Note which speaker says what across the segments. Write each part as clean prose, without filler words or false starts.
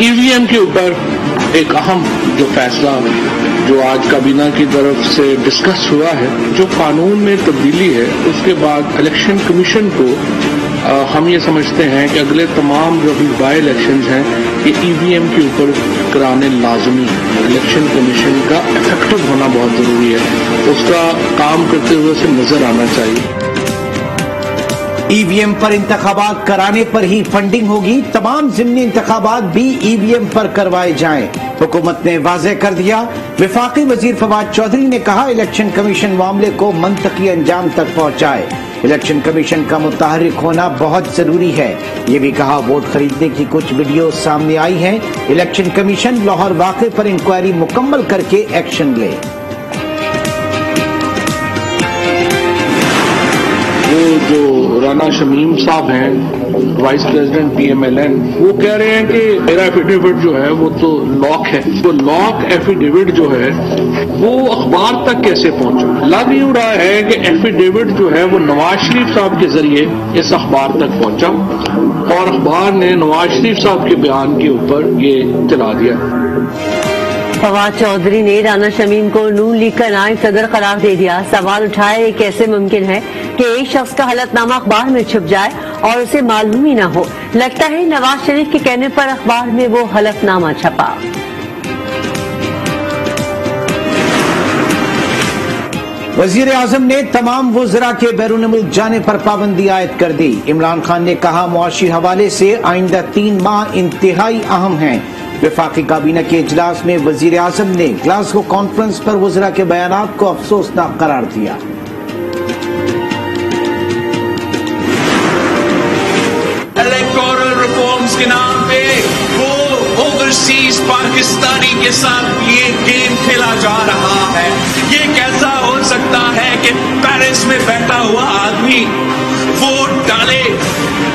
Speaker 1: EVM کے اوپر ایک اہم جو فیصلہ جو آج کابینہ کی طرف سے ڈسکس ہوا ہے، جو قانون میں تبدیلی ہے، اس کے بعد الیکشن کمیشن کو ہم یہ سمجھتے ہیں کہ اگلے تمام جو بھی بائی الیکشنز ہیں یہ EVM کے اوپر کرانے لازمی ہے۔ الیکشن کمیشن کا افیکٹو ہونا بہت ضروری ہے، اس کا کام کرتے ہوئے اسے نظر آنا چاہیے۔
Speaker 2: EVM پر انتخابات کرانے پر ہی فنڈنگ ہوگی، تمام ضمنی انتخابات بھی EVM پر کروائے جائیں، حکومت نے واضح کر دیا۔ وفاقی وزیر فواد چودھری نے کہا الیکشن کمیشن معاملے کو منطقی انجام تک پہنچائے، الیکشن کمیشن کا متحرک ہونا بہت ضروری ہے۔ یہ بھی کہا ووٹ خریدنے کی کچھ ویڈیو سامنے آئی ہیں، الیکشن کمیشن لاہور واقعے پر انکوائری مکمل کر کے ایکشن لے۔
Speaker 1: جو رانا شمیم صاحب ہیں وائس پریزیڈنٹ PMLN، وہ کہہ رہے ہیں کہ میرا ایفیڈیوٹ جو ہے وہ تو لاک ہے، وہ لاک ایفیڈیوٹ جو ہے وہ اخبار تک کیسے پہنچا؟ لگ یوں رہا ہے کہ ایفیڈیوٹ جو ہے وہ نواز شریف صاحب کے ذریعے اس اخبار تک پہنچا اور اخبار نے نواز شریف صاحب کے بیان کے اوپر یہ چلا دیا۔
Speaker 3: فواد چودھری نے رانا شمیم کو نون لیگ کا نائب صدر قرار دے دیا۔ سوال اٹھایا یہ کیسے ممکن ہے کہ ایک شخص کا حلف نامہ اخبار میں چھپ جائے اور اسے معلوم ہی نہ ہو؟ لگتا ہے نواز شریف کے کہنے پر اخبار میں وہ حلف نامہ چھپا۔
Speaker 2: وزیر اعظم نے تمام وزراء کے بیرون ملک جانے پر پابندی عائد کر دی۔ عمران خان نے کہا معاشی حوالے سے آئندہ 3 ماہ انتہائی اہم ہیں۔ وفاقی کابینہ کے اجلاس میں وزیر اعظم نے گلاسگو کانفرنس پر وزراء کے بیانات کو افسوسناک قرار دیا۔
Speaker 4: الیکٹورل ریفارمز کے نام پہ وہ اوورسیز پاکستانی کے ساتھ یہ گیم کھیلا جا رہا ہے۔ یہ کیسا ہو سکتا ہے کہ پیرس میں بیٹھا ہوا آدمی ووٹ ڈالے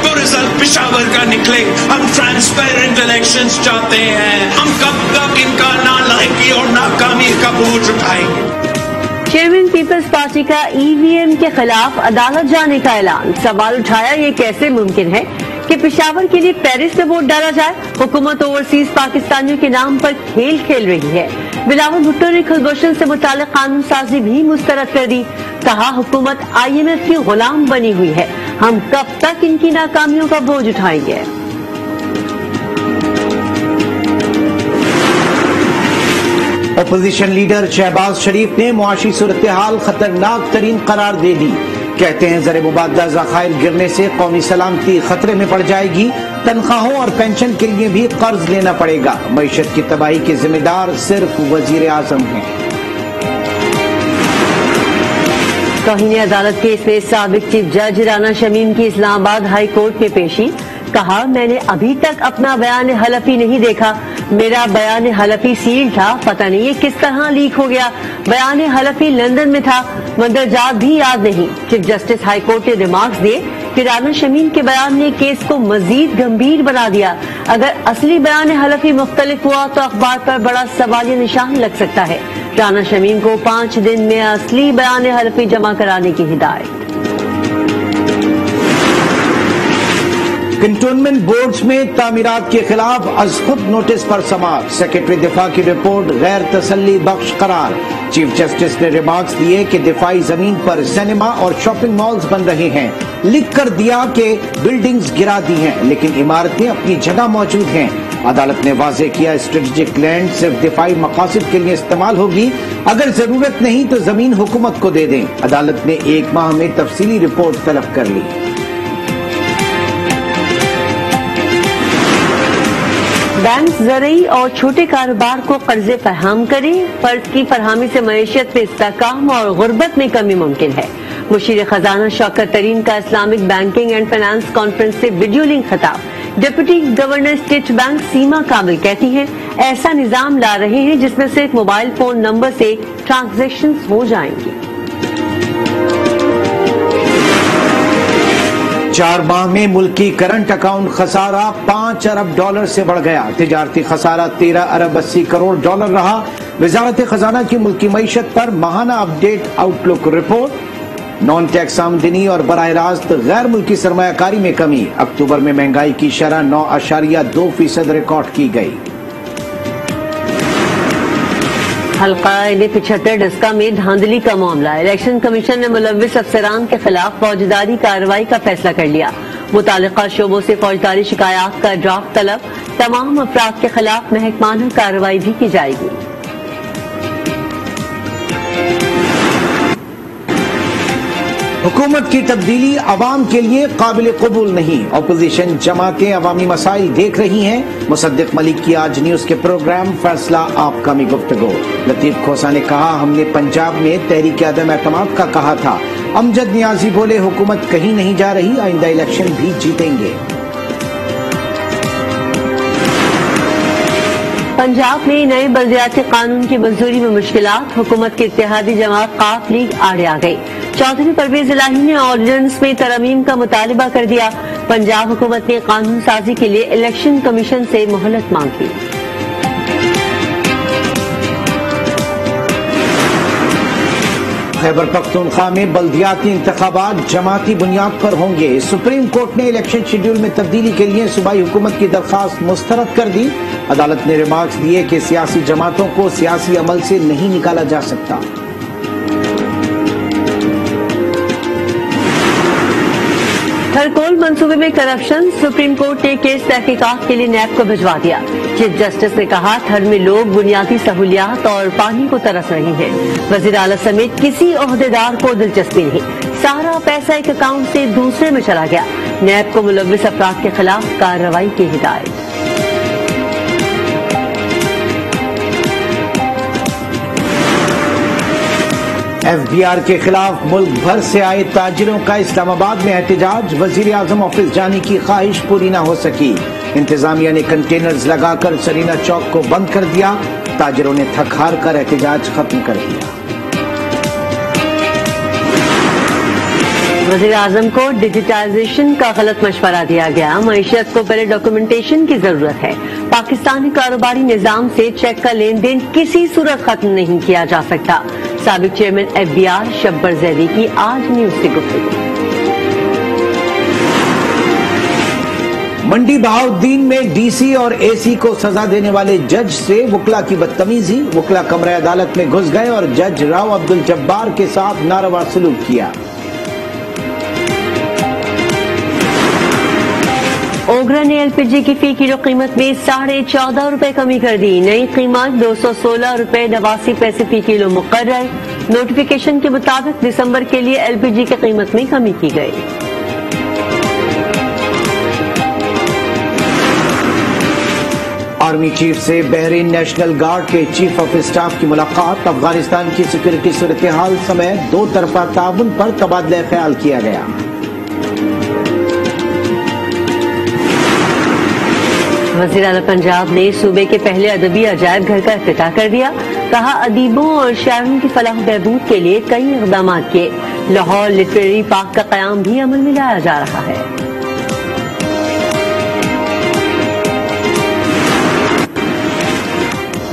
Speaker 4: تو رزلٹ پشاور کا نکلے؟ ہم ٹرانسپیرنٹ الیکشنز چاہتے ہیں۔ ہم کب تک ان کا نالائقی اور ناکامی کا بوجھ اٹھائیں گے؟
Speaker 3: چیئرمین پیپلز پارٹی کا EVM کے خلاف عدالت جانے کا اعلان۔ سوال اٹھایا یہ کیسے ممکن ہے کہ پشاور کے لیے پیرس میں ووٹ ڈالا جائے؟ حکومت اوورسیز پاکستانیوں کے نام پر کھیل کھیل رہی ہے۔ بلاول بھٹو نے کلبھوشن سے متعلق قانون سازی بھی مسترد کر دی، کہا حکومت IMF کی غلام بنی ہوئی ہے، ہم کب تک ان کی ناکامیوں کا بوجھ اٹھائیں گے؟
Speaker 2: اپوزیشن لیڈر شہباز شریف نے معاشی صورتحال خطرناک ترین قرار دے دی، کہتے ہیں زر مبادلہ ذخائر گرنے سے قومی سلامتی خطرے میں پڑ جائے گی، تنخواہوں اور پینشن کے لیے بھی قرض لینا پڑے گا، معیشت کی تباہی کے ذمہ دار صرف وزیر اعظم ہیں۔
Speaker 3: توہین عدالت کیس میں سابق چیف جج رانا شمیم کی اسلام آباد ہائی کورٹ میں پیشی، کہا میں نے ابھی تک اپنا بیان حلفی نہیں دیکھا، میرا بیان حلفی سیل تھا، پتہ نہیں یہ کس طرح لیک ہو گیا، بیان حلفی لندن میں تھا، مندرجات بھی یاد نہیں۔ چیف جسٹس ہائی کورٹ نے ریمارکس دیے کہ رانا شمیم کے بیان نے کیس کو مزید گمبھیر بنا دیا، اگر اصلی بیان حلفی مختلف ہوا تو اخبار پر بڑا سوالیہ نشان لگ سکتا ہے۔ رانا شمیم کو 5 دن میں اصلی بیان حلفی جمع کرانے کی ہدایت۔
Speaker 2: کنٹونمنٹ بورڈز میں تعمیرات کے خلاف از خود نوٹس پر سماعت، سیکرٹری دفاع کی رپورٹ غیر تسلی بخش قرار۔ چیف جسٹس نے ریمارکس دیے کہ دفاعی زمین پر سینما اور شاپنگ مالز بن رہے ہیں، لکھ کر دیا کہ بلڈنگز گرا دی ہیں لیکن عمارتیں اپنی جگہ موجود ہیں۔ عدالت نے واضح کیا اسٹریٹجک لینڈ صرف دفاعی مقاصد کے لیے استعمال ہوگی، اگر ضرورت نہیں تو زمین حکومت کو دے دیں۔ عدالت نے 1 ماہ میں تفصیلی رپورٹ طلب کر لی۔
Speaker 3: بینک زرعی اور چھوٹے کاروبار کو قرضے فراہم کریں، قرض کی فراہمی سے معیشت میں استحکام اور غربت میں کمی ممکن ہے۔ مشیر خزانہ شوکت ترین کا Islamic banking and finance conference سے ویڈیو لنک خطاب۔ ڈپٹی گورنر اسٹیٹ بینک سیما کامل کہتی ہیں ایسا نظام لا رہے ہیں جس میں صرف موبائل فون نمبر سے ٹرانزیکشنز ہو جائیں گی۔
Speaker 2: 4 ماہ میں ملکی کرنٹ اکاؤنٹ خسارہ $5 ارب سے بڑھ گیا، تجارتی خسارہ $13 ارب 80 کروڑ رہا۔ وزارت خزانہ کی ملکی معیشت پر ماہانہ اپ ڈیٹ آؤٹ لک رپورٹ۔ نان ٹیکس آمدنی اور براہ راست غیر ملکی سرمایہ کاری میں کمی، اکتوبر میں مہنگائی کی شرح 9.2% ریکارڈ کی گئی۔
Speaker 3: حلقہ 75 ڈسکا میں دھاندلی کا معاملہ، الیکشن کمیشن نے ملوث افسران کے خلاف فوجداری کارروائی کا فیصلہ کر لیا۔ متعلقہ شعبوں سے فوجداری شکایات کا ڈرافٹ طلب، تمام افراد کے خلاف محکمانہ کارروائی بھی کی جائے گی۔
Speaker 2: حکومت کی تبدیلی عوام کے لیے قابل قبول نہیں، اپوزیشن جماعتیں عوامی مسائل دیکھ رہی ہیں، مصدق ملک کی آج نیوز کے پروگرام فیصلہ آپ کا میں گفتگو۔ لطیف کھوسا نے کہا ہم نے پنجاب میں تحریک عدم اعتماد کا کہا تھا، امجد نیازی بولے حکومت کہیں نہیں جا رہی، آئندہ الیکشن بھی جیتیں گے۔
Speaker 3: پنجاب میں نئے بلدیاتی قانون کی منظوری میں مشکلات، حکومت کی اتحادی جماعت قاف لیگ آڑے آ گئی، چودھری پرویز الہی نے آرڈیننس میں ترمیم کا مطالبہ کر دیا، پنجاب حکومت نے قانون سازی کے لیے الیکشن کمیشن سے مہلت مانگ لی۔
Speaker 2: خیبر پختونخوا میں بلدیاتی انتخابات جماعتی بنیاد پر ہوں گے، سپریم کورٹ نے الیکشن شیڈول میں تبدیلی کے لیے صوبائی حکومت کی درخواست مسترد کر دی، عدالت نے ریمارکس دیے کہ سیاسی جماعتوں کو سیاسی عمل سے نہیں نکالا جا سکتا۔
Speaker 3: کھرکول منصوبے میں کرپشن، سپریم کورٹ نے کیس تحقیقات کے لیے نیب کو بھجوا دیا، چیف جسٹس نے کہا تھر میں لوگ بنیادی سہولیات اور پانی کو ترس رہے ہیں، وزیر اعلیٰ سمیت کسی عہدیدار کو دلچسپی نہیں، سارا پیسہ ایک اکاؤنٹ سے دوسرے میں چلا گیا، نیب کو ملوث افراد کے خلاف کارروائی کی ہدایت۔
Speaker 2: ایف بی آر کے خلاف ملک بھر سے آئے تاجروں کا اسلام آباد میں احتجاج، وزیر اعظم آفس جانے کی خواہش پوری نہ ہو سکی، انتظامیہ نے کنٹینرز لگا کر سرینا چوک کو بند کر دیا، تاجروں نے تھک ہار کر احتجاج ختم کر دیا۔
Speaker 3: وزیر اعظم کو ڈیجیٹائزیشن کا غلط مشورہ دیا گیا، معیشت کو پہلے ڈاکومنٹیشن کی ضرورت ہے، پاکستانی کاروباری نظام سے چیک کا لین دین کسی صورت ختم نہیں کیا جا سکتا، سابق چیئرمین ایف بی آر شبر زیدی کی آج نیوز سے گفتگو۔
Speaker 2: منڈی بہاؤالدین میں ڈی سی اور اے سی کو سزا دینے والے جج سے وکلا کی بدتمیزی، وکلا کمرہ عدالت میں گھس گئے اور جج راؤ عبدالجبار کے ساتھ ناروا سلوک کیا۔
Speaker 3: اوگرا نے ایل پی جی کی فی کلو قیمت میں 14.5 روپے کمی کر دی، نئی قیمت 216 روپے 89 پیسے فی کلو مقرر، نوٹیفیکیشن کے مطابق دسمبر کے لیے ایل پی جی کی قیمت میں کمی کی گئی۔
Speaker 2: آرمی چیف سے بحرین نیشنل گارڈ کے چیف آف اسٹاف کی ملاقات، افغانستان کی سیکورٹی صورتحال سمیت دو طرفہ تعاون پر تبادلہ خیال کیا گیا۔
Speaker 3: وزیر اعلیٰ پنجاب نے صوبے کے پہلے ادبی عجائب گھر کا افتتاح کر دیا، کہا ادیبوں اور شاعروں کی فلاح و بہبود کے لیے کئی اقدامات کیے، لاہور لٹریری پارک کا قیام بھی عمل میں لایا جا رہا ہے۔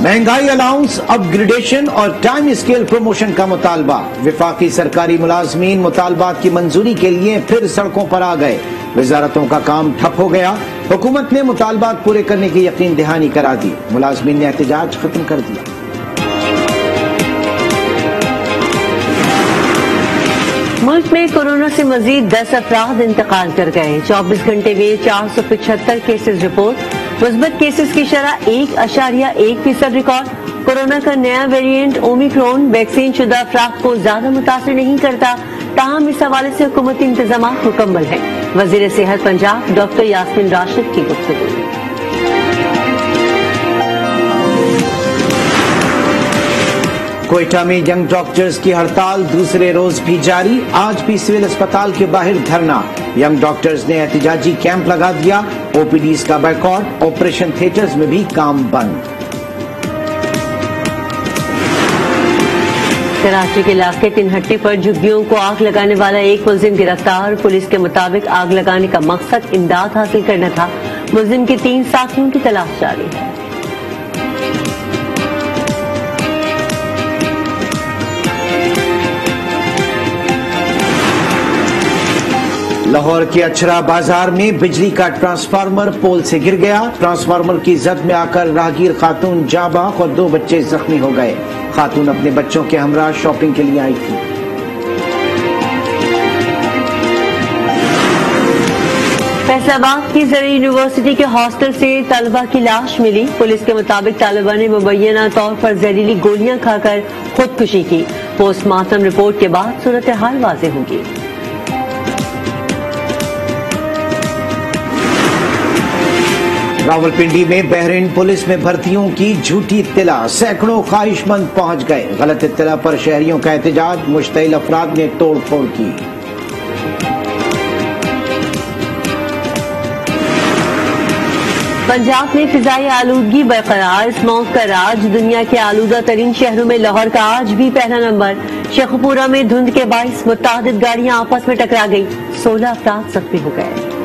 Speaker 2: مہنگائی الاؤنس اپ گریڈیشن اور ٹائم اسکیل پروموشن کا مطالبہ، وفاقی سرکاری ملازمین مطالبات کی منظوری کے لیے پھر سڑکوں پر آ گئے، وزارتوں کا کام ٹھپ ہو گیا، حکومت نے مطالبات پورے کرنے کی یقین دہانی کرا دی، ملازمین نے احتجاج ختم کر دیا۔
Speaker 3: ملک میں کورونا سے مزید 10 افراد انتقال کر گئے، 24 گھنٹے میں 475 کیسز رپورٹ، مثبت کیسز کی شرح 1.1% ریکارڈ۔ کورونا کا نیا ویریئنٹ اومیکرون ویکسین شدہ افراد کو زیادہ متاثر نہیں کرتا، تاہم اس حوالے سے حکومتی انتظامات مکمل ہیں، وزیر صحت پنجاب ڈاکٹر یاسمین راشد کی گفتگو۔
Speaker 2: کوئٹہ میں ینگ ڈاکٹرز کی ہڑتال دوسرے روز بھی جاری، آج بھی سول اسپتال کے باہر دھرنا، ینگ ڈاکٹرز نے احتجاجی کیمپ لگا دیا، او پی ڈیز کا بائیکاٹ، آپریشن تھیٹرز میں بھی کام بند۔
Speaker 3: کراچی کے علاقے تنہٹی پر جھگیوں کو آگ لگانے والا ایک ملزم گرفتار، پولیس کے مطابق آگ لگانے کا مقصد امداد حاصل کرنا تھا، ملزم کے 3 ساتھیوں کی تلاش جاری ہے۔
Speaker 2: لاہور کے اچھرا بازار میں بجلی کا ٹرانسفارمر پول سے گر گیا، ٹرانسفارمر کی زد میں آ کر راہگیر خاتون جاں بحق اور 2 بچے زخمی ہو گئے۔ خاتون اپنے بچوں کے ہمراہ شاپنگ کے لیے آئی تھی۔
Speaker 3: فیصل آباد کی زرعی یونیورسٹی کے ہاسٹل سے طلبہ کی لاش ملی، پولیس کے مطابق طالبہ نے مبینہ طور پر زہریلی گولیاں کھا کر خودکشی کی، پوسٹ مارٹم رپورٹ کے بعد صورتحال واضح ہوگی۔
Speaker 2: راولپنڈی میں بحرین پولیس میں بھرتیوں کی جھوٹی اطلاع، سینکڑوں خواہش مند پہنچ گئے، غلط اطلاع پر شہریوں کا احتجاج، مشتعل افراد نے توڑ پھوڑ کی۔
Speaker 3: پنجاب میں فضائی آلودگی برقرار، اسموگ کا راج، دنیا کے آلودہ ترین شہروں میں لاہور کا آج بھی پہلا نمبر۔ شیخوپورہ میں دھند کے باعث متعدد گاڑیاں آپس میں ٹکرا گئی، 16 افراد زخمی ہو گئے۔